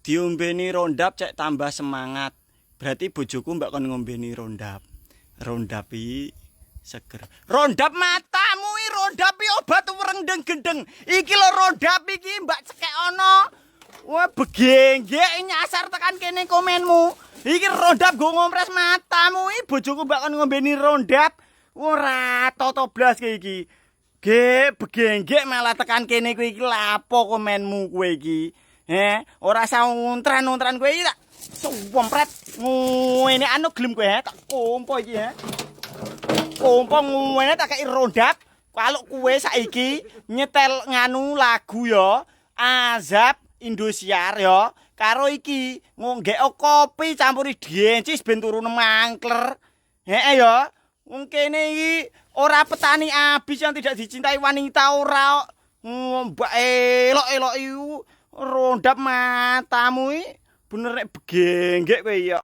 Diombeni rondap cek tambah semangat. Berarti bojoku mbak kon ngombeni rondap. Rondap iki seger. Rondap matamu iki rondap iki obat werendeng gendeng. Iki lho rondap iki mbak cekek ono. Wah begenggek nyasar tekan kene komenmu. Iki rondap go ngompres matamu iki bojoku mbak kon ngombeni rondap. Ora toto blas iki. Ge begenggek malah tekan kene kowe iki lapo komenmu kowe iki. Ora usah ngontran-ngontran kowe iki tak sumpret. Ngene anu gelem kowe tak kompo iki kompo ngene tak kei rondap. Kalau kowe saiki nyetel nganu lagu ya, Azab Indosiar ya, karo iki ngonggek kopi campuri diencis ben turune mangkler. Ya. Wong kene iki ora petani abis yang tidak dicintai wanita ora. Mbak elok-elok iku rondap matamu iki bener nek begenggek kowe ya.